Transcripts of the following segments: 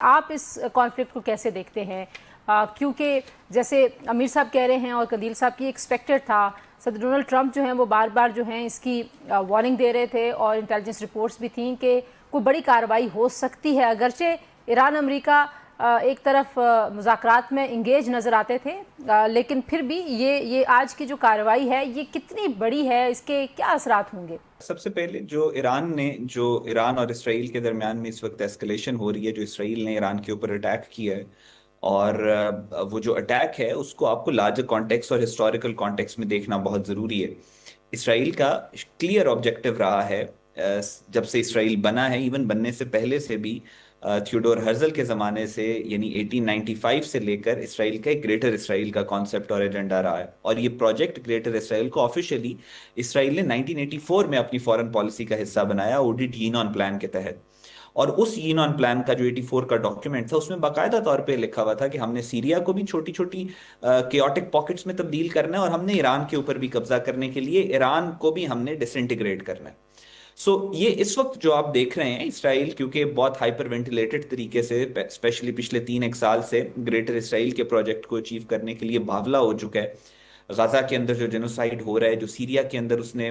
آپ اس کانفلکٹ کو کیسے دیکھتے ہیں؟ کیونکہ جیسے امیر صاحب کہہ رہے ہیں اور قندیل صاحب کی ایکسپیکٹڈ تھا، صدر ڈونلڈ ٹرمپ جو ہیں وہ بار بار جو ہیں اس کی وارننگ دے رہے تھے اور انٹیلیجنس رپورٹس بھی تھیں کہ کوئی بڑی کارروائی ہو سکتی ہے، اگرچہ ایران امریکہ ایک طرف مذاکرات میں انگیج نظر آتے تھے، لیکن پھر بھی یہ آج کی جو کارروائی ہے یہ کتنی بڑی ہے، اس کے کیا اثرات ہوں گے؟ سب سے پہلے جو ایران اور اسرائیل کے درمیان میں اس وقت ایسکلیشن ہو رہی ہے، جو اسرائیل نے ایران کے اوپر اٹیک کیا ہے، اور وہ جو اٹیک ہے اس کو آپ کو لارجر کانٹیکس اور ہسٹوریکل کانٹیکس میں دیکھنا بہت ضروری ہے۔ اسرائیل کا کلیئر آبجیکٹو رہا ہے، جب سے اسرائیل بنا ہے، ایون بننے سے پہلے سے بھی، تھیوڈور ہرزل کے زمانے سے، یعنی 1895 سے لے کر اسرائیل کا ایک گریٹر اسرائیل کا کانسیپٹ اور ایجنڈا رہا ہے، اور یہ پروجیکٹ گریٹر اسرائیل کو آفیشیلی اسرائیل نے 1984 میں اپنی فورن پالیسی کا حصہ بنایا، اوڈٹ یینون پلان کے تحت۔ اور اس یینون پلان کا جو 84 کا ڈاکیومنٹ تھا، اس میں باقاعدہ طور پہ لکھا ہوا تھا کہ ہم نے سیریا کو بھی چھوٹی چھوٹی کیوٹک پاکٹس میں تبدیل کرنا ہے، اور ہم نے ایران کے اوپر بھی قبضہ کرنے کے لیے ایران کو بھی ہم نے ڈس انٹیگریٹ کرنا ہے۔ یہ اس وقت جو آپ دیکھ رہے ہیں، اسرائیل کیونکہ بہت ہائپر وینٹیلیٹڈ طریقے سے، اسپیشلی پچھلے 3 ایک سال سے، گریٹر اسرائیل کے پروجیکٹ کو اچیو کرنے کے لیے باولا ہو چکا ہے۔ غزہ کے اندر جو جینوسائیڈ ہو رہا ہے، جو سیریا کے اندر اس نے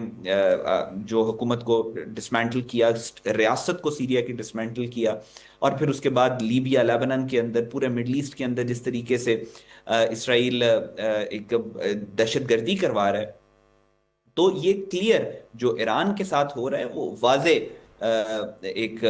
جو حکومت کو ڈسمینٹل کیا، ریاست کو سیریا کی ڈسمینٹل کیا، اور پھر اس کے بعد لیبیا، لیبنن کے اندر، پورے مڈل ایسٹ کے اندر جس طریقے سے اسرائیل ایک دہشت گردی کروا رہا ہے، تو یہ کلیئر جو ایران کے ساتھ ہو رہا ہے وہ واضح ایک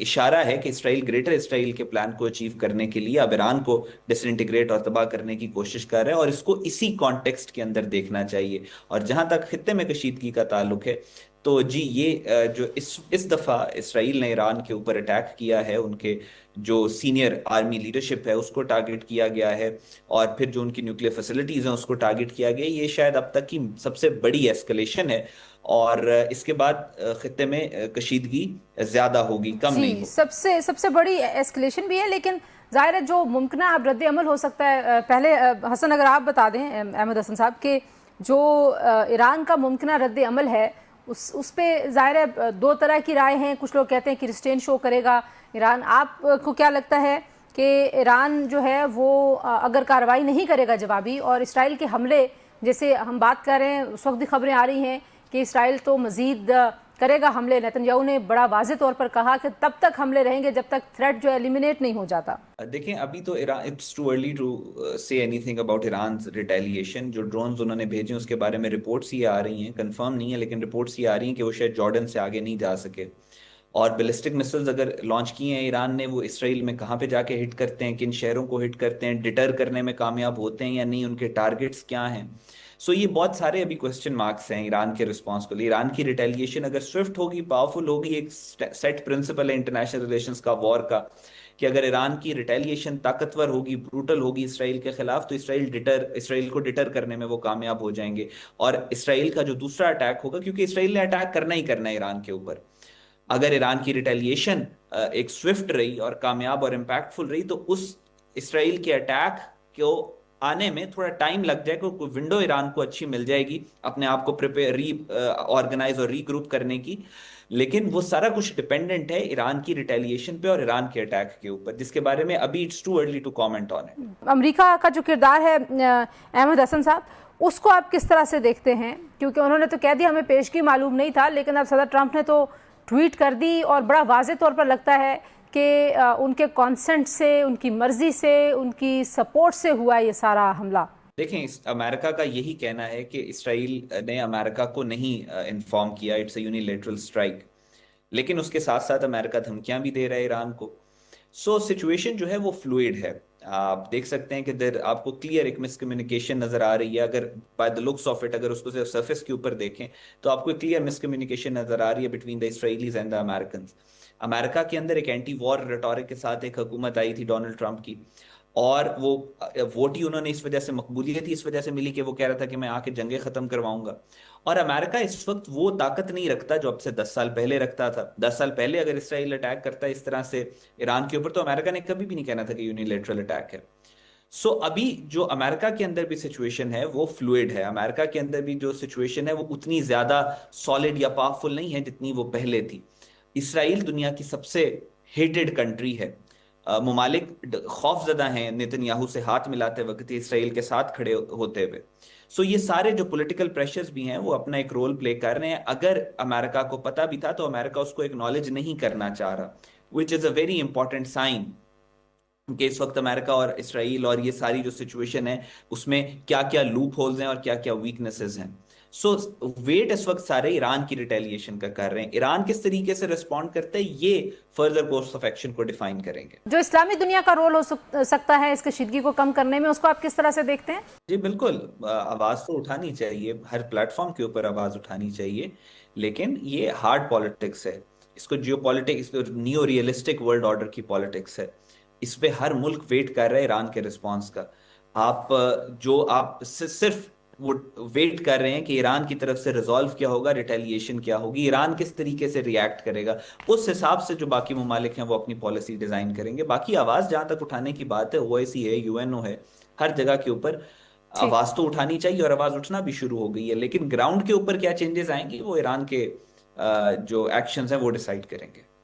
اشارہ ہے کہ اسرائیل گریٹر اسرائیل کے پلان کو اچیو کرنے کے لیے اب ایران کو ڈس انٹیگریٹ اور تباہ کرنے کی کوشش کر رہا ہے، اور اس کو اسی کانٹیکسٹ کے اندر دیکھنا چاہیے۔ اور جہاں تک خطے میں کشیدگی کا تعلق ہے، تو جی یہ جو اس دفعہ اسرائیل نے ایران کے اوپر اٹیک کیا ہے، ان کے جو سینئر آرمی لیڈرشپ ہے اس کو ٹارگٹ کیا گیا ہے، اور پھر جو ان کی نیوکلیئر فیسلٹیز ہیں اس کو ٹارگٹ کیا گیا، یہ شاید اب تک کی سب سے بڑی ایسکلیشن ہے، اور اس کے بعد خطے میں کشیدگی زیادہ ہوگی، کم نہیں جی، ہوگی۔ سب سے بڑی ایسکلیشن بھی ہے، لیکن ظاہر ہے جو ممکنہ اب رد عمل ہو سکتا ہے، پہلے حسن اگر آپ بتا دیں، احمد حسن صاحب، کہ جو ایران کا ممکنہ رد عمل ہے اس پہ ظاہر ہے دو طرح کی رائے ہیں، کچھ لوگ کہتے ہیں کہ ریسٹین شو کرے گا ایران، آپ کو کیا لگتا ہے کہ ایران جو ہے وہ اگر کارروائی نہیں کرے گا جوابی، اور اسرائیل کے حملے جیسے ہم بات کر رہے ہیں، اس وقت بھی خبریں آ رہی ہیں کہ اسرائیل تو مزید کرے گا حملے، نیتن یاہو نے بڑا واضح طور پر کہا کہ تب تک حملے رہیں گے جب تک تھریٹ جو ایلیمینیٹ نہیں ہو جاتا؟ دیکھیں، ابھی تو Iran it's too early to say anything about Iran's retaliation. جو ڈرونز انہوں نے بھیجے اس کے بارے میں رپورٹس یہ آ رہی ہیں، کنفرم نہیں ہے لیکن رپورٹس یہ آ رہی ہیں کہ وہ شاید جارڈن سے آگے نہیں جا سکے، اور بیلسٹک مسلز اگر لانچ کیے ہیں ایران نے، وہ اسرائیل میں کہاں پہ جا کے ہٹ کرتے ہیں، کن شہروں کو ہٹ کرتے ہیں، ڈٹر کرنے میں کامیاب ہوتے ہیں یا نہیں، ان کے ٹارگٹس کیا ہیں۔ یہ بہت سارے ابھی کوسچن مارکس ہیں ایران کے رسپانس کو لیے۔ ایران کی ریٹیلیشن اگر سوئفٹ ہوگی، پاورفل ہوگی، ایک سیٹ پرنسپل ہے انٹرنیشنل ریلیشنز کا، وار کا، کہ اگر ایران کی ریٹیلیشن طاقتور ہوگی، بروٹل ہوگی اسرائیل کے خلاف، تو اسرائیل کو ڈٹر کرنے میں وہ کامیاب ہو جائیں گے۔ اور اسرائیل کا جو دوسرا اٹیک ہوگا، کیونکہ اسرائیل نے اٹیک کرنا ہی کرنا ہے ایران کے اوپر، اگر ایران کی ریٹیلیشن ایک سوئفٹ رہی اور کامیاب اور امپیکٹفل رہی، تو اس اسرائیل کے اٹیک کو آنے میں تھوڑا ٹائم لگ جائے گا، کوئی ونڈو ایران کو اچھی مل جائے گی اپنے آپ کو آرگنائز اور ری گروپ کرنے کی، لیکن وہ سارا کچھ ڈیپینڈنٹ ہے ایران کی ریٹیلیشن پہ اور ایران کے اٹیک کے اوپر، جس کے بارے میں ابھی it's too early to comment on it. امریکہ کا جو کردار ہے احمد حسن صاحب، اس کو آپ کس طرح سے دیکھتے ہیں؟ کیونکہ انہوں نے تو کہہ دیا ہمیں پیشگی معلوم نہیں تھا، لیکن اب صدر ٹرمپ نے تو ٹویٹ کر دی، اور بڑا واضح طور پر لگتا ہے کہ ان کے کانسنٹ سے، ان کی مرضی سے، ان کی سپورٹ سے ہوا یہ سارا حملہ۔ دیکھیں، امریکہ کا یہی کہنا ہے کہ اسرائیل نے امریکہ کو نہیں انفارم کیا، اٹس اے یونیلیٹرل اسٹرائک، لیکن اس کے ساتھ ساتھ امریکہ دھمکیاں بھی دے رہا ہے ایران کو۔ سچویشن جو ہے وہ فلوئڈ ہے، آپ دیکھ سکتے ہیں کہ آپ کو کلیئر ایک مس کمیونیکیشن نظر آ رہی ہے، اگر by the looks of it, اگر اس کو سرفیس کے اوپر دیکھیں تو آپ کو کلیئر مس کمیونیکیشن نظر آ رہی ہے between the Israelis and the Americans. امریکہ کے اندر ایک اینٹی وار ریٹورک کے ساتھ ایک حکومت آئی تھی ڈونلڈ ٹرمپ کی، اور وہ ووٹ ہی انہوں نے اس وجہ سے، مقبولیت ہی اس وجہ سے ملی کہ وہ کہہ رہا تھا کہ میں آ کے جنگیں ختم کرواؤں گا۔ اور امریکہ اس وقت وہ طاقت نہیں رکھتا جو اب سے 10 سال پہلے رکھتا تھا۔ 10 سال پہلے اگر اسرائیل اٹیک کرتا ہے اس طرح سے ایران کے اوپر، تو امریکہ نے کبھی بھی نہیں کہنا تھا کہ یونیلیٹرل اٹیک ہے۔ ابھی جو امریکہ کے اندر بھی سچویشن ہے وہ فلوئڈ ہے، امریکہ کے اندر بھی جو سچویشن ہے وہ اتنی زیادہ سالڈ یا پاورفل نہیں ہے جتنی وہ پہلے تھی۔ اسرائیل دنیا کی سب سے ہیٹڈ کنٹری ہے، ممالک خوف زدہ ہیں نیتن یاہو سے ہاتھ ملاتے وقت، اسرائیل کے ساتھ کھڑے ہوتے ہوئے. سو یہ سارے جو پولیٹیکل پریشرز بھی ہیں وہ اپنا ایک رول پلے کر رہے ہیں. اگر امریکہ کو پتہ بھی تھا تو امریکہ اس کو ایکنالج نہیں کرنا چاہ رہا، وچ از اے ویری امپورٹنٹ سائن کہ اس وقت امریکہ اور اسرائیل اور یہ ساری جو سچویشن ہے اس میں کیا کیا لوپ ہولز ہیں اور کیا کیا ویکنسز ہیں. سو ویٹ اس وقت سارے ایران کی ریٹیلیشن کا کر رہے ہیں. ایران کس طریقے سے ریسپونڈ کرتا ہے یہ فردر کورس آف ایکشن کو ڈیفائن کریں گے. جو اسلامی دنیا کا رول ہو سکتا ہے اس کشیدگی کو کم کرنے میں، اس کو آپ کس طرح سے دیکھتے ہیں؟ جی بالکل، آواز تو اٹھانی چاہیے، ہر پلیٹ فارم کے اوپر آواز اٹھانی چاہیے، لیکن یہ ہارڈ پالیٹکس ہے. اس کو geopolitics, neo realistic world order کی پالیٹکس ہے. اس پہ ہر ملک ویٹ کر رہا ہے ایران کے رسپانس کا. آپ صرف وہ ویٹ کر رہے ہیں کہ ایران کی طرف سے ریزالو کیا ہوگا، ریٹیلیشن کیا ہوگی، ایران کس طریقے سے ریئیکٹ کرے گا. اس حساب سے جو باقی ممالک ہیں وہ اپنی پالیسی ڈیزائن کریں گے. باقی آواز جہاں تک اٹھانے کی بات ہے، او آئی سی ہے، یو این او ہے، ہر جگہ کے اوپر ٹھیک. آواز تو اٹھانی چاہیے اور آواز اٹھنا بھی شروع ہو گئی ہے. لیکن گراؤنڈ کے اوپر کیا چینجز آئیں گی وہ ایران کے جو ایکشنز ہیں وہ ڈیسائیڈ کریں گے.